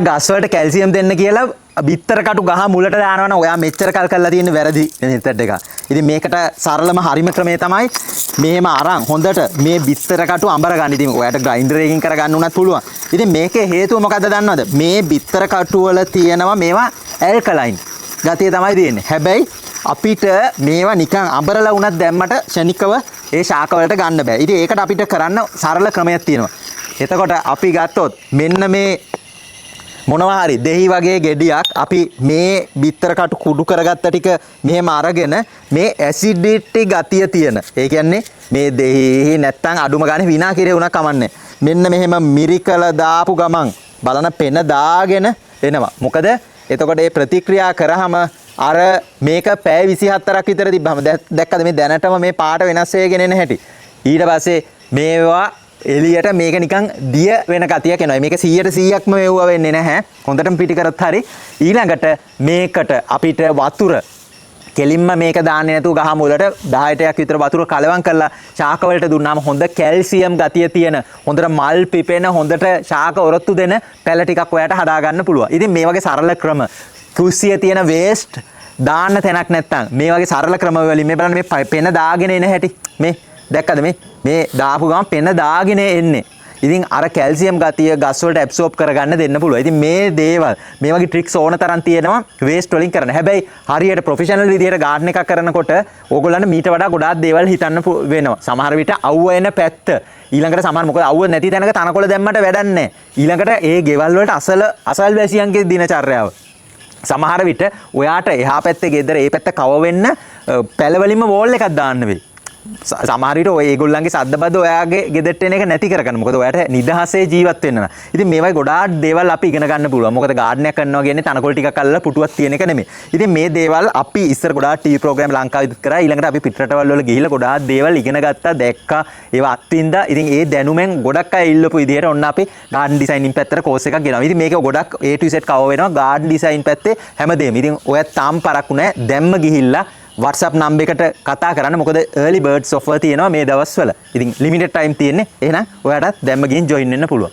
ගස් වලට කැල්සියම් දෙන්න කියලා බිත්තර කටු ගහ මුලට දානවා නම් ඔයා මෙච්චර කල් කරලා තියෙන වැරදි මෙතඩ් එක. ඉතින් මේකට සරලම හරිම ක්‍රමය තමයි මෙහෙම අරන් හොඳට මේ බිත්තර කටු අඹර ගන්න. ඉතින් ඔයාට ග්‍රයින්ඩර් එකකින් කරගන්න උනත් පුළුවන්. ඉතින් මේකේ හේතුව මොකද්ද දන්නවද? මේ බිත්තර කටු වල තියෙනවා මේවා ඇල්කලයින් ගතිය තමයි තියෙන්නේ. හැබැයි අපිට මේවා නිකන් අඹරලා උනත් දැම්මට ශනිකව ඒ ශාක වලට ගන්න බෑ. ඉතින් ඒකට අපිට කරන්න සරල ක්‍රමයක් තියෙනවා. එතකොට අපි ගත්තොත් මෙන්න මේ මොනවා හරි දෙහි වගේ ගෙඩියක් අපි මේ බිත්තර කටු කුඩු කරගත්ත ටික මෙහෙම අරගෙන මේ ඇසිඩිටි ගතිය තියෙන. ඒ කියන්නේ මේ දෙහි නැත්තම් අඩුම ගානේ විනාකිරේ වුණා කමන්නේ. මෙන්න මෙහෙම මිරිකල දාපු ගමන් බලන පෙන දාගෙන එනවා. මොකද එතකොට මේ ප්‍රතික්‍රියා කරාම අර මේක පැය 24ක් විතර තිබ්බම දැක්කද මේ දැනටම මේ පාට වෙනස් වෙගෙන එන හැටි. ඊට පස්සේ මේවා එළියට මේක නිකන් දිය වෙන ගතියක් එනවා. මේක 100%ක්ම මෙවුව වෙන්නේ නැහැ. හොඳටම පිටි කරත් හරි. ඊළඟට මේකට අපිට වතුර කෙලින්ම මේක දාන්නේ නැතුව ගහ මුලට 10ටයක් විතර වතුර කලවම් කරලා ශාක වලට දුන්නාම හොඳ කැල්සියම් ගතිය තියෙන හොඳට මල් පිපෙන හොඳට ශාක ඔරොත්තු දෙන පැල ටිකක් ඔයාට හදා ගන්න පුළුවන්. ඉතින් මේ වගේ සරල ක්‍රම කුස්සියේ තියෙන වේස්ට් දාන්න තැනක් නැත්තම් මේ වගේ සරල ක්‍රම වලින් මේ බලන්න මේ පෙන දාගෙන එන හැටි මේ දැක්කද මේ දාපු ගමන් පෙන දාගෙන එන්නේ. ඉතින් අර කැල්සියම් ගතිය ගස් වලට ඇබ්සෝබ් කරගන්න දෙන්න පුළුවන්. ඉතින් මේ දේවල් මේ වගේ ට්‍රික්ස් ඕන තරම් තියෙනවා වේස්ට් වලින් කරන්න. හැබැයි හරියට ප්‍රොෆෙෂනල් විදියට ගාඩන් එකක් කරනකොට ඕගොල්ලන්ට මීට වඩා ගොඩාක් දේවල් හිතන්න වෙනවා. සමහර විට අවුව එන පැත්ත ඊළඟට සමහර මොකද අවුව නැති තැනක තනකොළ දැම්මට වැඩක් නැහැ. ඊළඟට ඒ ගෙවල් වලට අසල්වැසියන්ගේ දිනචර්යාව සමහර විට ඔයාට එහා පැත්තේ ගෙදර ඒ පැත්ත කව වෙන්න පැලවලින්ම වෝල් එකක් දාන්න වෙයි. සමහර විට ඔය ඒගොල්ලන්ගේ සද්දබද්ද ඔයාගේ ගෙදරට එන එක නැති කරගන්න. මොකද ඔයාට නිදහසේ ජීවත් වෙන්න නම්. ඉතින් මේ වගේ ගොඩාක් දේවල් අපි ඉගෙන ගන්න පුළුවන්. මොකද ගාඩන් එකක් කරනවා කියන්නේ තනකොළ ටිකක් අල්ලලා පුටුවක් තියෙන එක නෙමෙයි. ඉතින් මේ දේවල් අපි ඉස්සර ගොඩාක් ටීවී ප්‍රෝග්‍රෑම් ලංකාවේදීත් කරා. ඊළඟට අපි පිටරටවල් වල ගිහිල්ලා ගොඩාක් දේවල් ඉගෙන ගත්තා, දැක්කා, ඒවා අත්විඳා. ඉතින් ඒ දැනුමෙන් ගොඩක් අය ඉල්ලපු විදිහට ඔන්න අපි ගාඩන් ඩිසයිනින් පැත්තට කෝස් එකක් ගෙනවා. ඉතින් මේක ගොඩක් A to Z කවර් වෙනවා ගාඩන් ඩිසයින් පැත්තේ හැමදේම. ඉතින් ඔයත් තාම පරක්කු නැහැ. දැම්ම ගිහිල්ලා WhatsApp number එකට කතා කරන්න. මොකද early birds offer තියෙනවා මේ දවස්වල. ඉතින් limited time තියෙන්නේ. එහෙනම් ඔයාටත් දැම්ම ගිහින් join වෙන්න පුළුවන්.